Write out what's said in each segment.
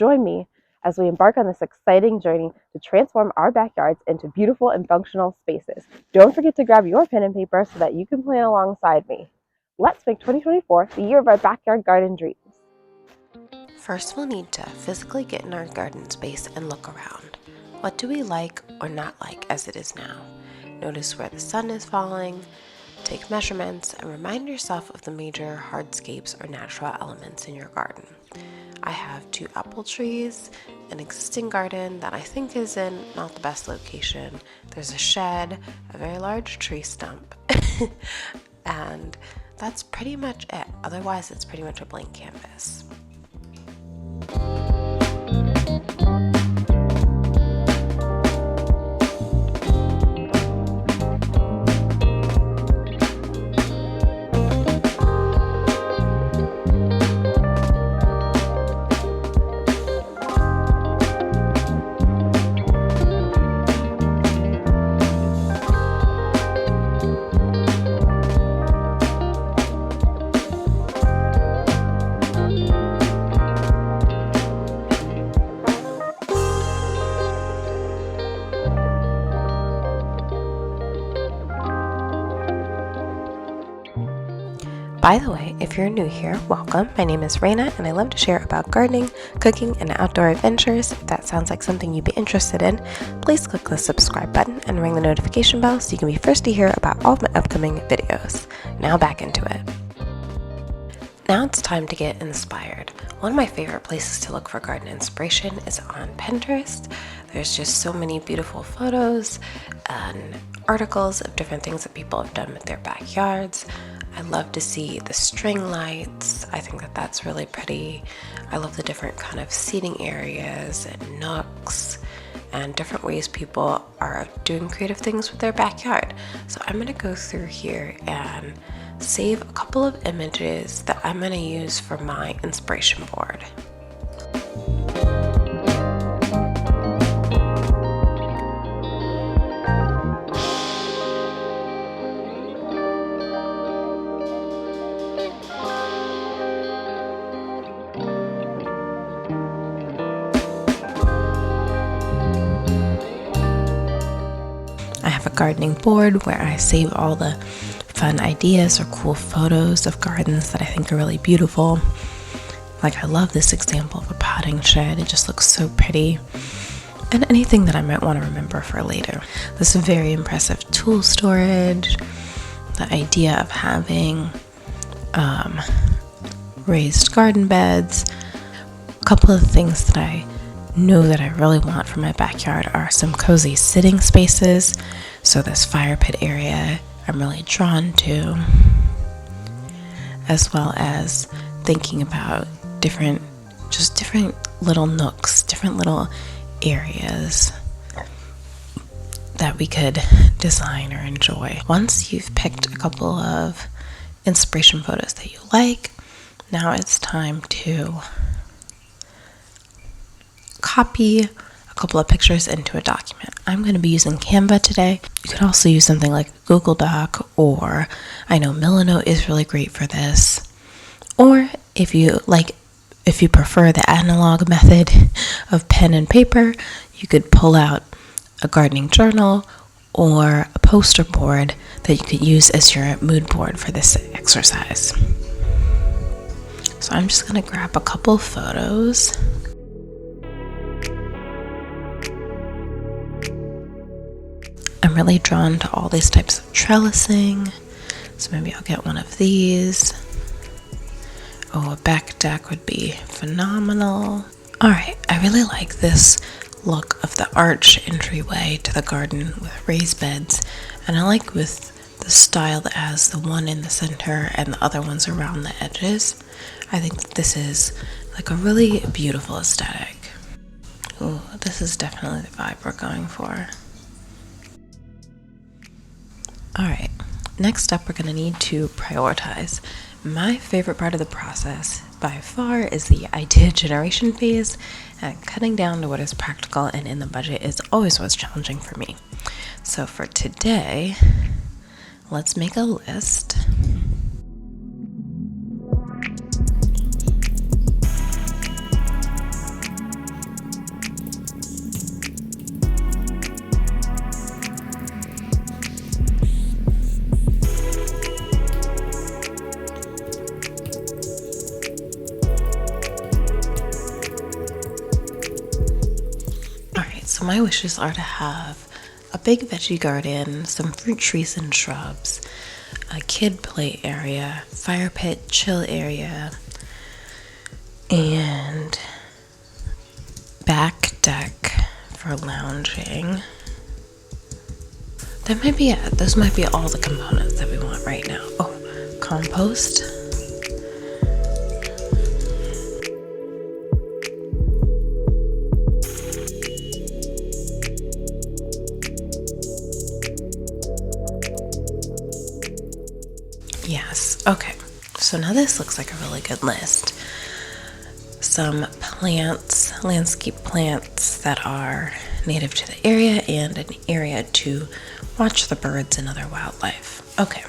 Join me as we embark on this exciting journey to transform our backyards into beautiful and functional spaces. Don't forget to grab your pen and paper so that you can plan alongside me. Let's make 2024 the year of our backyard garden dreams. First, we'll need to physically get in our garden space and look around. What do we like or not like as it is now? Notice where the sun is falling, take measurements, and remind yourself of the major hardscapes or natural elements in your garden. I have 2 apple trees, an existing garden that I think is in not the best location. There's a shed, a very large tree stump, and that's pretty much it. Otherwise, it's pretty much a blank canvas. By the way, if you're new here, welcome. My name is Raina and I love to share about gardening, cooking, and outdoor adventures. If that sounds like something you'd be interested in, please click the subscribe button and ring the notification bell so you can be first to hear about all of my upcoming videos. Now back into it. Now it's time to get inspired. One of my favorite places to look for garden inspiration is on Pinterest. There's just so many beautiful photos and articles of different things that people have done with their backyards. I love to see the string lights. I think that that's really pretty. I love the different kind of seating areas and nooks and different ways people are doing creative things with their backyard. So I'm gonna go through here and save a couple of images that I'm gonna use for my inspiration board. I have a gardening board where I save all the fun ideas or cool photos of gardens that I think are really beautiful. Like I love this example of a potting shed. It just looks so pretty. And anything that I might want to remember for later. This is very impressive tool storage. The idea of having raised garden beds. A couple of things that I know that I really want for my backyard are some cozy sitting spaces. So this fire pit area I'm really drawn to, as well as thinking about different little nooks, different little areas that we could design or enjoy. Once you've picked a couple of inspiration photos that you like, now it's time to copy a couple of pictures into a document. I'm going to be using Canva today. You could also use something like Google Doc, or I know Milano is really great for this. Or if you prefer the analog method of pen and paper, you could pull out a gardening journal or a poster board that you could use as your mood board for this exercise. So I'm just going to grab a couple photos. I'm really drawn to all these types of trellising, so maybe I'll get one of these. Oh, a back deck would be phenomenal. Alright, I really like this look of the arch entryway to the garden with raised beds, and I like with the style that has the one in the center and the other ones around the edges. I think that this is like a really beautiful aesthetic. Ooh, this is definitely the vibe we're going for. Alright, next up we're going to need to prioritize. My favorite part of the process by far is the idea generation phase, and cutting down to what is practical and in the budget is always what's challenging for me. So for today, let's make a list. So my wishes are to have a big veggie garden, some fruit trees and shrubs, a kid play area, fire pit, chill area, and back deck for lounging. That might be it. Those might be all the components that we want right now. Oh, compost. Yes, okay. So now this looks like a really good list. Some plants, landscape plants that are native to the area, and an area to watch the birds and other wildlife. Okay.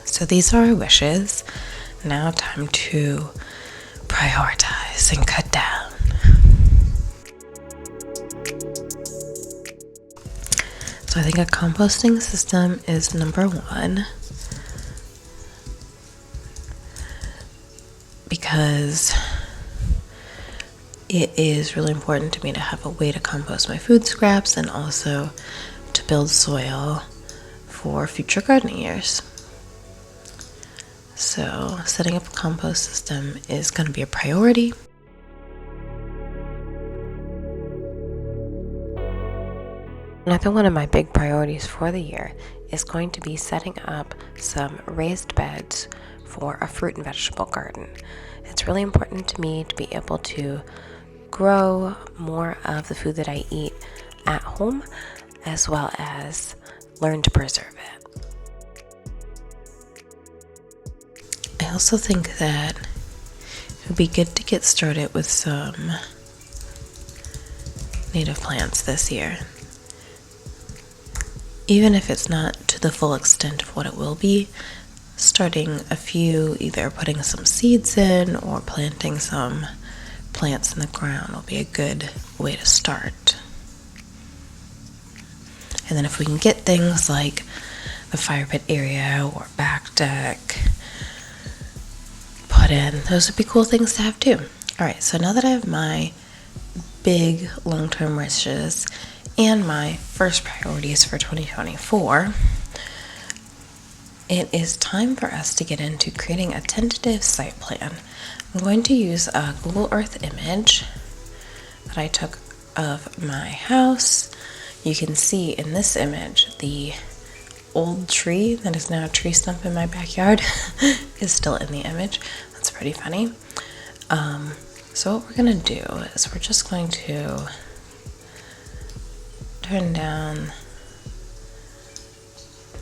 So these are our wishes. Now time to prioritize and cut down. So I think a composting system is number one, because it is really important to me to have a way to compost my food scraps and also to build soil for future gardening years. So setting up a compost system is going to be a priority. Another one of my big priorities for the year is going to be setting up some raised beds for a fruit and vegetable garden. It's really important to me to be able to grow more of the food that I eat at home, as well as learn to preserve it. I also think that it would be good to get started with some native plants this year. Even if it's not to the full extent of what it will be, starting a few, either putting some seeds in or planting some plants in the ground will be a good way to start. And then if we can get things like the fire pit area or back deck put in, those would be cool things to have too. Alright, so now that I have my big long-term wishes and my first priorities for 2024, it is time for us to get into creating a tentative site plan. I'm going to use a Google Earth image that I took of my house. You can see in this image the old tree that is now a tree stump in my backyard is still in the image. That's pretty funny. So what we're going to do is we're just going to turn down,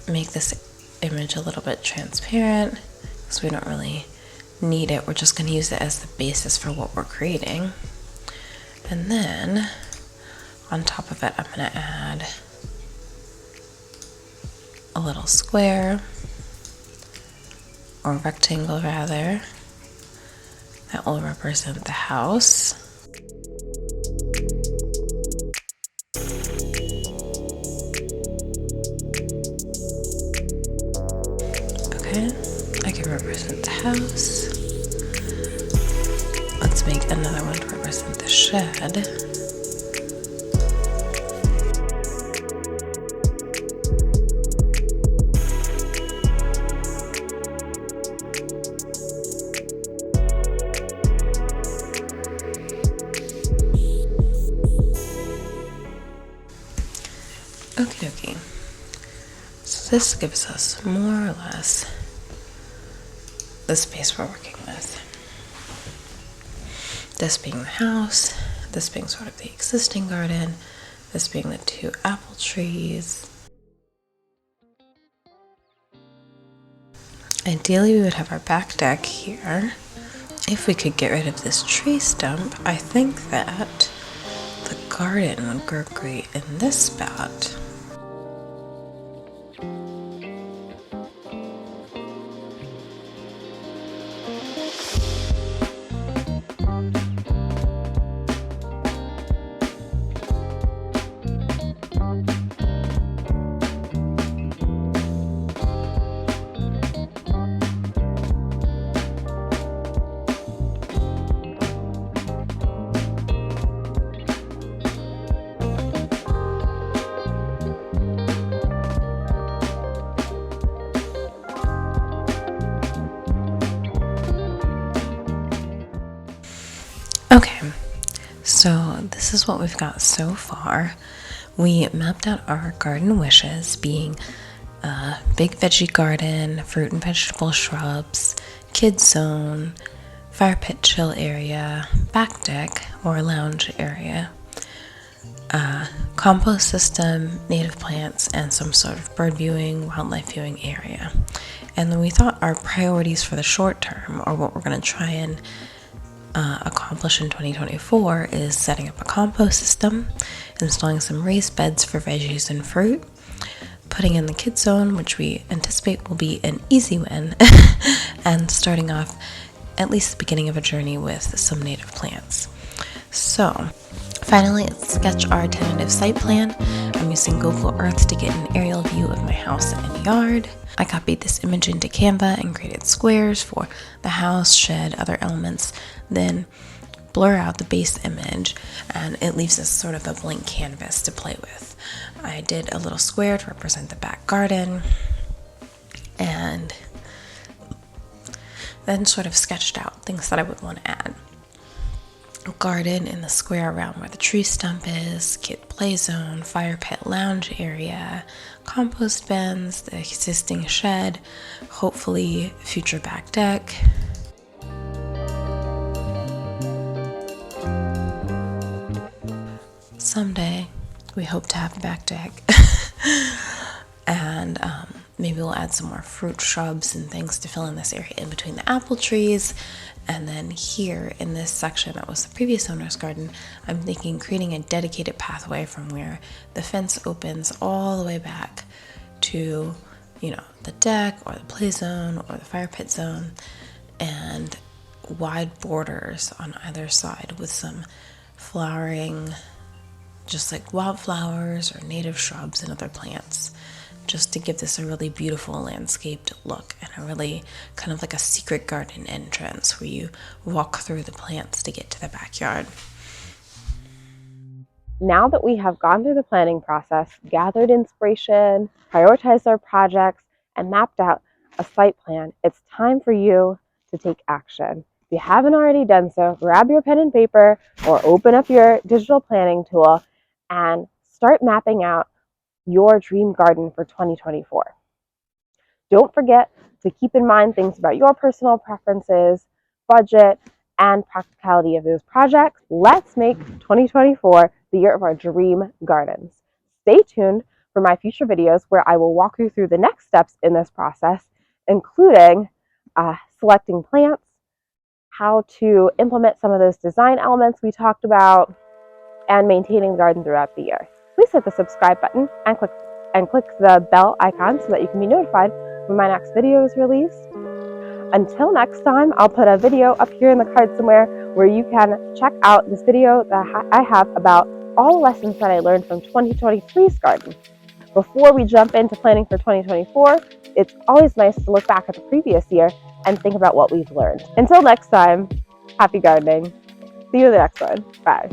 make this image a little bit transparent because we don't really need it. We're just going to use it as the basis for what we're creating. And then on top of it, I'm going to add a little square, or rectangle rather, that will represent the house. Okay, I can represent the house. Let's make another one to represent the shed. Okie dokie. So this gives us more or less the space we're working with. This being the house, this being sort of the existing garden, this being the 2 apple trees. Ideally, we would have our back deck here. If we could get rid of this tree stump, I think that the garden would grow great in this spot. Okay, so this is what we've got so far. We mapped out our garden wishes, being a big veggie garden, fruit and vegetable shrubs, kids zone, fire pit chill area, back deck or lounge area, compost system, native plants, and some sort of bird viewing, wildlife viewing area. And then we thought our priorities for the short term, or what we're going to try and accomplish in 2024, is setting up a compost system, installing some raised beds for veggies and fruit, putting in the kids zone, which we anticipate will be an easy win, and starting off at least the beginning of a journey with some native plants. So finally, let's sketch our tentative site plan. I'm using Google Earth to get an aerial view of my house and yard. I copied this image into Canva and created squares for the house, shed, other elements, then blur out the base image, and it leaves us sort of a blank canvas to play with. I did a little square to represent the back garden, and then sort of sketched out things that I would want to add. A garden in the square around where the tree stump is, kid play zone, fire pit lounge area, compost bins, the existing shed, hopefully future back deck. Someday we hope to have a back deck. And maybe we'll add some more fruit shrubs and things to fill in this area in between the apple trees. And then here in this section that was the previous owner's garden, I'm thinking creating a dedicated pathway from where the fence opens all the way back to, the deck or the play zone or the fire pit zone, and wide borders on either side with some flowering, just like wildflowers or native shrubs and other plants, just to give this a really beautiful landscaped look and a really kind of like a secret garden entrance where you walk through the plants to get to the backyard. Now that we have gone through the planning process, gathered inspiration, prioritized our projects, and mapped out a site plan, it's time for you to take action. If you haven't already done so, grab your pen and paper or open up your digital planning tool and start mapping out your dream garden for 2024. Don't forget to keep in mind things about your personal preferences, budget, and practicality of those projects. Let's make 2024 the year of our dream gardens. Stay tuned for my future videos where I will walk you through the next steps in this process, including selecting plants, how to implement some of those design elements we talked about, and maintaining the garden throughout the year. Please hit the subscribe button and click the bell icon so that you can be notified when my next video is released. Until next time, I'll put a video up here in the card somewhere where you can check out this video that I have about all the lessons that I learned from 2023's garden. Before we jump into planning for 2024, it's always nice to look back at the previous year and think about what we've learned. Until next time, happy gardening. See you in the next one. Bye.